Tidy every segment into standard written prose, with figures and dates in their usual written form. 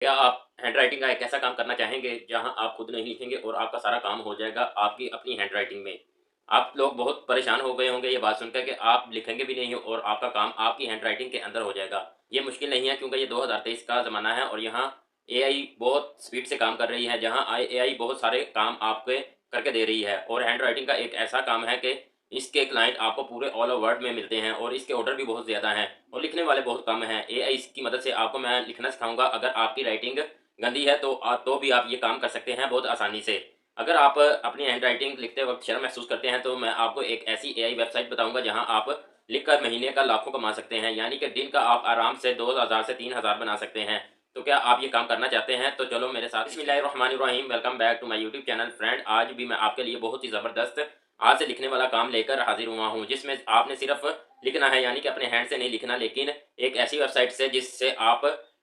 क्या आप हैंडराइटिंग का एक ऐसा काम करना चाहेंगे जहां आप खुद नहीं लिखेंगे और आपका सारा काम हो जाएगा आपकी अपनी हैंडराइटिंग में? आप लोग बहुत परेशान हो गए होंगे ये बात सुनकर कि आप लिखेंगे भी नहीं और आपका काम आपकी हैंडराइटिंग के अंदर हो जाएगा। ये मुश्किल नहीं है क्योंकि ये 2023 का ज़माना है और यहाँ एआई बहुत स्पीड से काम कर रही है, जहाँ एआई बहुत सारे काम आपके करके दे रही है और हैंडराइटिंग का एक ऐसा काम है कि इसके क्लाइंट आपको पूरे ऑल ओवर वर्ल्ड में मिलते हैं और इसके ऑर्डर भी बहुत ज़्यादा हैं और लिखने वाले बहुत कम हैं। एआई की मदद से आपको मैं लिखना सिखाऊँगा। अगर आपकी राइटिंग गंदी है तो भी आप ये काम कर सकते हैं बहुत आसानी से। अगर आप अपनी हैंडराइटिंग लिखते वक़्त शर्म महसूस करते हैं तो मैं आपको एक ऐसी एआई वेबसाइट बताऊँगा जहाँ आप लिखकर महीने का लाखों कमा सकते हैं। यानी कि दिन का आप आराम से 2000 से 3000 बना सकते हैं। तो क्या आप ये काम करना चाहते हैं? तो चलो मेरे साथ। बिस्मिल्लाहिर्रहमानिर्रहीम, welcome back to my YouTube channel friend. आज भी मैं आपके लिए बहुत ही ज़बरदस्त हाथ से लिखने वाला काम लेकर हाज़िर हुआ हूँ, जिसमें आपने सिर्फ़ लिखना है, यानी कि अपने हैंड से नहीं लिखना, लेकिन एक ऐसी वेबसाइट से जिससे आप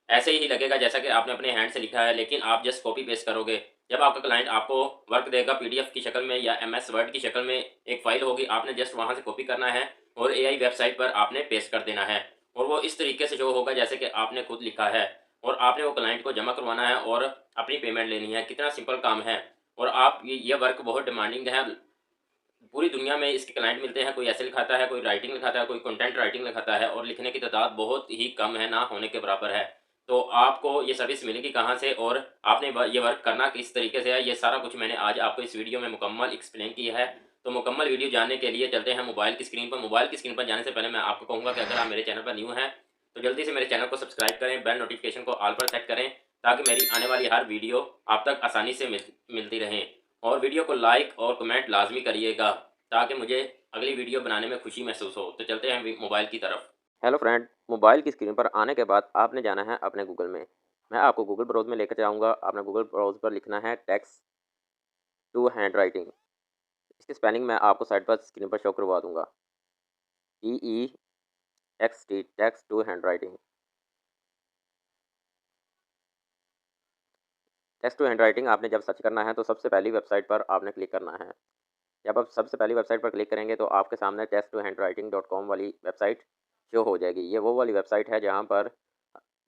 ऐसे ही लगेगा जैसा कि आपने अपने हैंड से लिखा है, लेकिन आप जस्ट कॉपी पेस्ट करोगे। जब आपका क्लाइंट आपको वर्क देगा पीडीएफ की शक्ल में या एमएस वर्ड की शक्ल में, एक फ़ाइल होगी, आपने जस्ट वहाँ से कॉपी करना है और एआई वेबसाइट पर आपने पेस्ट कर देना है और वो इस तरीके से शो होगा जैसे कि आपने खुद लिखा है और आपने वो क्लाइंट को जमा करवाना है और अपनी पेमेंट लेनी है। कितना सिंपल काम है। और आप ये वर्क बहुत डिमांडिंग है। पूरी दुनिया में इसके क्लाइंट मिलते हैं, कोई ऐसे लिखाता है, कोई राइटिंग लिखाता है, कोई कंटेंट राइटिंग लिखाता है और लिखने की तादाद बहुत ही कम है, ना होने के बराबर है। तो आपको ये सर्विस मिलेगी कहाँ से और आपने ये वर्क करना किस तरीके से है, ये सारा कुछ मैंने आज आपको इस वीडियो में मुकम्मल एक्सप्लेन किया है। तो मुकम्मल वीडियो जानने के लिए चलते हैं मोबाइल की स्क्रीन पर। मोबाइल की स्क्रीन पर जाने से पहले मैं आपको कहूँगा कि अगर आप मेरे चैनल पर न्यू हैं, तो जल्दी से मेरे चैनल को सब्सक्राइब करें, बेल नोटिफिकेशन को ऑल पर सेट करें, ताकि मेरी आने वाली हर वीडियो आप तक आसानी से मिलती रहें। और वीडियो को लाइक और कमेंट लाज़मी करिएगा, ताकि मुझे अगली वीडियो बनाने में खुशी महसूस हो। तो चलते हैं मोबाइल की तरफ। हेलो फ्रेंड, मोबाइल की स्क्रीन पर आने के बाद आपने जाना है अपने गूगल में। मैं आपको गूगल ब्राउज़ में लेकर जाऊँगा। आपने गूगल ब्राउज़ पर लिखना है टेक्स्ट टू हैंडराइटिंग। इसकी स्पेलिंग मैं आपको साइड पर स्क्रीन पर शो करवा दूँगा। TEXT, text to handwriting. Text to handwriting आपने जब सर्च करना है तो सबसे पहली वेबसाइट पर आपने क्लिक करना है। जब आप सबसे पहली वेबसाइट पर क्लिक करेंगे तो आपके सामने text to handwriting dot com वाली वेबसाइट शो हो जाएगी। ये वो वाली वेबसाइट है जहाँ पर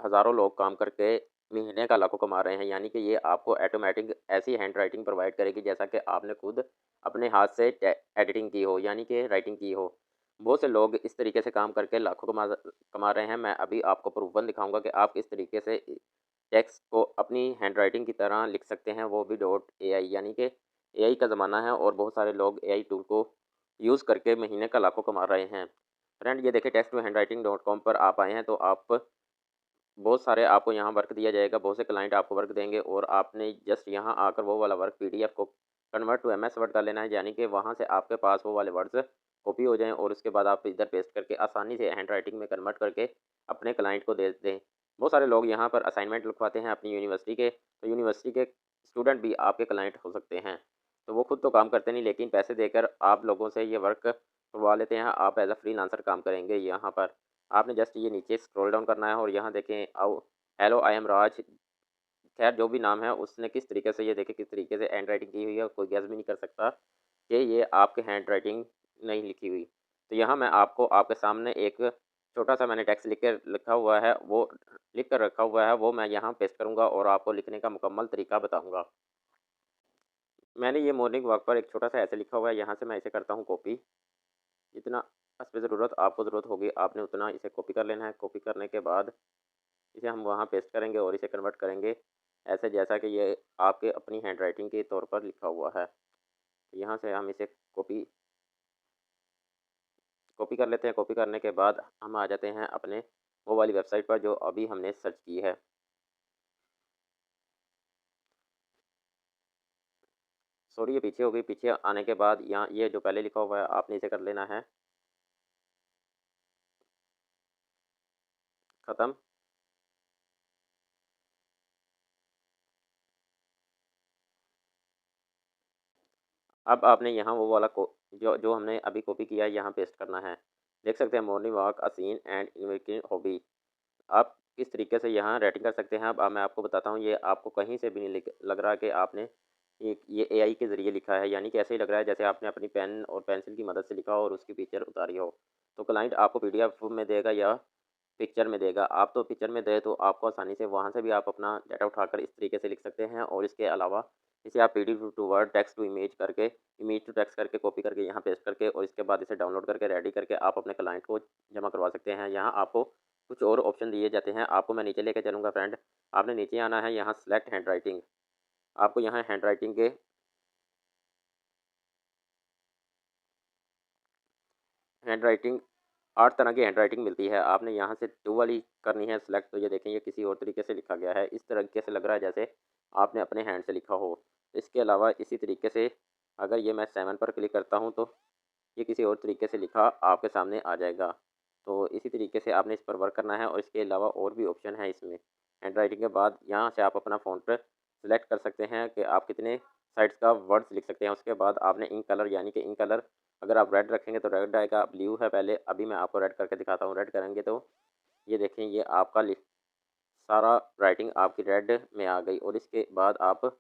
हज़ारों लोग काम करके महीने का लाखों कमा रहे हैं। यानी कि ये आपको ऑटोमेटिक ऐसी हैंडराइटिंग प्रोवाइड करेगी जैसा कि आपने खुद अपने हाथ से एडिटिंग की हो, यानी कि राइटिंग की हो। बहुत से लोग इस तरीके से काम करके लाखों कमा कमा रहे हैं। मैं अभी आपको प्रूफन दिखाऊंगा कि आप किस तरीके से टेक्स्ट को अपनी हैंडराइटिंग की तरह लिख सकते हैं, वो भी डॉट एआई। यानी कि एआई का ज़माना है और बहुत सारे लोग एआई टूल को यूज़ करके महीने का लाखों कमा रहे हैं। फ्रेंड, ये देखिए text to handwriting dot com पर आप आए हैं तो आप बहुत सारे आपको यहाँ वर्क दिया जाएगा, बहुत से क्लाइंट आपको वर्क देंगे और आपने जस्ट यहाँ आकर वो वाला वर्क पीडीएफ को कन्वर्ट टू एमएस वर्ड कर लेना है। यानी कि वहाँ से आपके पास वो वाले वर्ड्स कॉपी हो जाएँ और उसके बाद आप इधर पेस्ट करके आसानी से हैंडराइटिंग में कन्वर्ट करके अपने क्लाइंट को दे दें। बहुत सारे लोग यहाँ पर असाइनमेंट लिखवाते हैं अपनी यूनिवर्सिटी के, तो यूनिवर्सिटी के स्टूडेंट भी आपके क्लाइंट हो सकते हैं। तो वो खुद तो काम करते नहीं, लेकिन पैसे देकर आप लोगों से ये वर्क करवा लेते हैं। आप एज़ अ फ्रीलांसर काम करेंगे यहाँ पर। आपने जस्ट ये नीचे स्क्रॉल डाउन करना है और यहाँ देखें आओ हेलो आई एम राज। खैर जो भी नाम है उसने किस तरीके से, ये देखें किस तरीके से हैंड राइटिंग की हुई है, कोई गैस भी नहीं कर सकता कि ये आपके हैंड राइटिंग नहीं लिखी हुई। तो यहाँ मैं आपको आपके सामने एक छोटा सा मैंने टेक्स्ट लिख के लिखा हुआ है, वो लिख कर रखा हुआ है, वो मैं यहाँ पेस्ट करूँगा और आपको लिखने का मुकम्मल तरीका बताऊँगा। मैंने ये मॉर्निंग वॉक पर एक छोटा सा ऐसे लिखा हुआ है, यहाँ से मैं इसे करता हूँ कॉपी। जितना इस पे ज़रूरत आपको ज़रूरत होगी आपने उतना इसे कॉपी कर लेना है। कॉपी करने के बाद इसे हम वहाँ पेस्ट करेंगे और इसे कन्वर्ट करेंगे ऐसे जैसा कि ये आपके अपनी हैंडराइटिंग के तौर पर लिखा हुआ है। यहाँ से हम इसे कॉपी कॉपी कर लेते हैं। कॉपी करने के बाद हम आ जाते हैं अपने वो वाली वेबसाइट पर जो अभी हमने सर्च की है। सॉरी ये पीछे हो गई। पीछे आने के बाद यहाँ ये जो पहले लिखा हुआ है आपने इसे कर लेना है ख़त्म। अब आपने यहाँ वो वाला को जो जो हमने अभी कॉपी किया है यहाँ पेस्ट करना है। देख सकते हैं morning walk a scene and invoking hobby. आप किस तरीके से यहाँ रेटिंग कर सकते हैं। अब मैं आपको बताता हूँ, ये आपको कहीं से भी नहीं लग रहा कि आपने ये एआई के ज़रिए लिखा है। यानी कि ऐसे ही लग रहा है जैसे आपने अपनी पेन और पेंसिल की मदद से लिखा हो और उसकी पिक्चर उतारी हो। तो क्लाइंट आपको पीडीएफ में देगा या पिक्चर में देगा। आप तो पिक्चर में दे तो आपको आसानी से वहाँ से भी आप अपना डाटा उठाकर इस तरीके से लिख सकते हैं, और इसके अलावा इसे आप PDF to word, text to image करके, इमेज टू टेक्स्ट करके कॉपी करके यहाँ पेस्ट करके और इसके बाद इसे डाउनलोड करके रेडी करके आप अपने क्लाइंट को जमा करवा सकते हैं। यहाँ आपको कुछ और ऑप्शन दिए जाते हैं, आपको मैं नीचे लेके चलूँगा फ्रेंड। आपने नीचे आना है, यहाँ सेलेक्ट हैंड राइटिंग, आपको यहाँ हैंड राइटिंग 8 तरह की हैंड राइटिंग मिलती है। आपने यहाँ से 2 वाली करनी है सेलेक्ट, तो ये देखें ये किसी और तरीके से लिखा गया है। इस तरीके से लग रहा है जैसे आपने अपने हैंड से लिखा हो। इसके अलावा इसी तरीके से अगर ये मैं 7 पर क्लिक करता हूँ तो ये किसी और तरीके से लिखा आपके सामने आ जाएगा। तो इसी तरीके से आपने इस पर वर्क करना है, और इसके अलावा और भी ऑप्शन है इसमें। हैंड राइटिंग के बाद यहाँ से आप अपना फ़ॉन्ट सेलेक्ट कर सकते हैं कि आप कितने साइज़ का वर्ड्स लिख सकते हैं। उसके बाद आपने इंक कलर, यानी कि इंक कलर अगर आप रेड रखेंगे तो रेड आएगा, ब्लू है पहले, अभी मैं आपको रेड करके दिखाता हूँ। रेड करेंगे तो ये देखें ये आपका सारा राइटिंग आपकी रेड में आ गई। और इसके बाद आप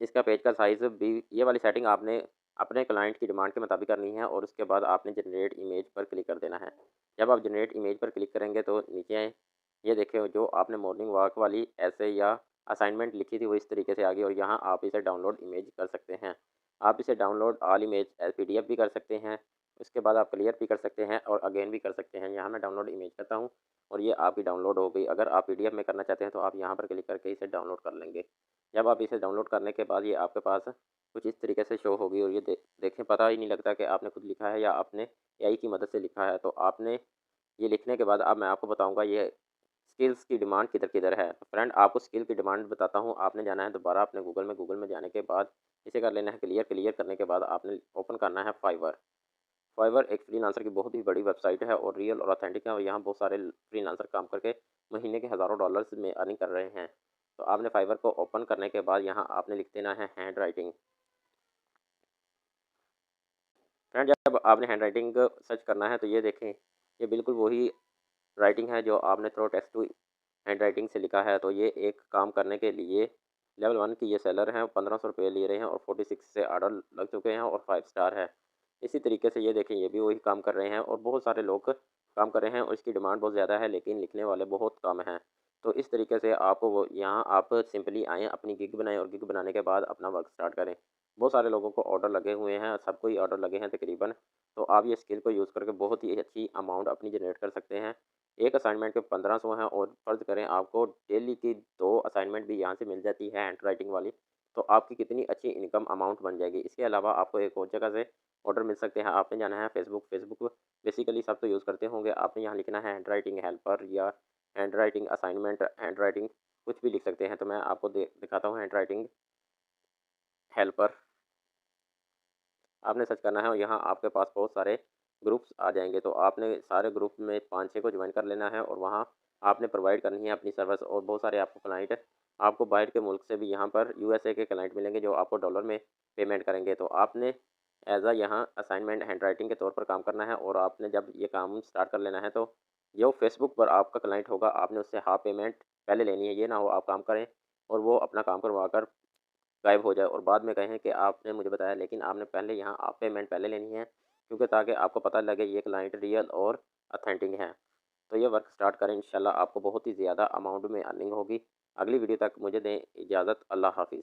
इसका पेज का साइज़ भी, ये वाली सेटिंग आपने अपने क्लाइंट की डिमांड के मुताबिक करनी है, और उसके बाद आपने जनरेट इमेज पर क्लिक कर देना है। जब आप जनरेट इमेज पर क्लिक करेंगे तो नीचे ये देखें जो आपने मॉर्निंग वॉक वाली ऐसे या असाइनमेंट लिखी थी वो इस तरीके से आ गई, और यहाँ आप इसे डाउनलोड इमेज कर सकते हैं। आप इसे download all image as PDF भी कर सकते हैं, उसके बाद आप क्लियर भी कर सकते हैं और अगेन भी कर सकते हैं। यहाँ मैं डाउनलोड इमेज करता हूँ और ये आपकी डाउनलोड हो गई। अगर आप पीडीएफ में करना चाहते हैं तो आप यहाँ पर क्लिक करके इसे डाउनलोड कर लेंगे। जब आप इसे डाउनलोड करने के बाद ये आपके पास कुछ इस तरीके से शो होगी, और ये देखें पता ही नहीं लगता कि आपने खुद लिखा है या आपने एआई की मदद से लिखा है। तो आपने ये लिखने के बाद अब मैं आपको बताऊंगा ये स्किल्स की डिमांड किधर किधर है। तो फ्रेंड आपको स्किल की डिमांड बताता हूँ। आपने जाना है दोबारा अपने गूगल में जाने के बाद इसे कर लेना है क्लियर। क्लियर करने के बाद आपने ओपन करना है फाइवर। फाइवर एक फ्रीलांसर की बहुत ही बड़ी वेबसाइट है और रियल और ऑथेंटिक है, और यहाँ बहुत सारे फ्रीलांसर काम करके महीने के हज़ारों डॉलर्स में अर्निंग कर रहे हैं। तो आपने फाइवर को ओपन करने के बाद यहाँ आपने लिख देना है हैंड राइटिंग। फ्रेंड जब आपने हैंड राइटिंग सर्च करना है तो ये देखें ये बिल्कुल वही राइटिंग है जो आपने through text to hand writing से लिखा है। तो ये एक काम करने के लिए लेवल 1 की ये सेलर हैं, 1500 रुपये ले रहे हैं और 46 से ऑर्डर लग चुके हैं और 5 स्टार है। इसी तरीके से ये देखें ये भी वही काम कर रहे हैं और बहुत सारे लोग काम कर रहे हैं, और इसकी डिमांड बहुत ज़्यादा है लेकिन लिखने वाले बहुत कम हैं। तो इस तरीके से आपको वो यहाँ आप सिंपली आएँ, अपनी गिग बनाएँ और गिग बनाने के बाद अपना वर्क स्टार्ट करें। बहुत सारे लोगों को ऑर्डर लगे हुए हैं, सबको ही ऑर्डर लगे हैं तकरीबन। तो आप ये स्किल को यूज़ करके बहुत ही अच्छी अमाउंट अपनी जनरेट कर सकते हैं। एक असाइनमेंट के 1500 हैं, और फ़र्ज़ करें आपको डेली की 2 असाइनमेंट भी यहाँ से मिल जाती है हैंड राइटिंग वाली, तो आपकी कितनी अच्छी इनकम अमाउंट बन जाएगी। इसके अलावा आपको एक और जगह से ऑर्डर मिल सकते हैं। आपने जाना है फेसबुक। फेसबुक बेसिकली सब तो यूज़ करते होंगे। आपने यहाँ लिखना है हैंड राइटिंग हेल्पर या hand writing assignment, hand writing कुछ भी लिख सकते हैं। तो मैं आपको दिखाता हूँ हैंड राइटिंग हेल्पर। आपने सर्च करना है और यहाँ आपके पास बहुत सारे ग्रुप्स आ जाएंगे। तो आपने सारे ग्रुप में 5-6 को ज्वाइन कर लेना है, और वहाँ आपने प्रोवाइड करनी है अपनी सर्विस। और बहुत सारे आपको क्लाइंट आपको बाहर के मुल्क से भी यहाँ पर यूएसए के क्लाइंट मिलेंगे जो आपको डॉलर में पेमेंट करेंगे। तो आपने एज आ यहाँ असाइनमेंट हैंड राइटिंग के तौर पर काम करना है, और आपने जब ये काम स्टार्ट कर लेना है तो जो फेसबुक पर आपका क्लाइंट होगा आपने उससे हाफ पेमेंट पहले लेनी है। ये ना हो आप काम करें और वो अपना काम करवा कर गायब हो जाए और बाद में कहें कि आपने मुझे बताया, लेकिन आपने पहले यहाँ आप पेमेंट पहले लेनी है, क्योंकि ताकि आपको पता लगे ये क्लाइंट रियल और अथेंटिक है। तो ये वर्क स्टार्ट करें, इंशाल्लाह आपको बहुत ही ज़्यादा अमाउंट में अर्निंग होगी। अगली वीडियो तक मुझे दें इजाज़त। अल्लाह हाफिज़।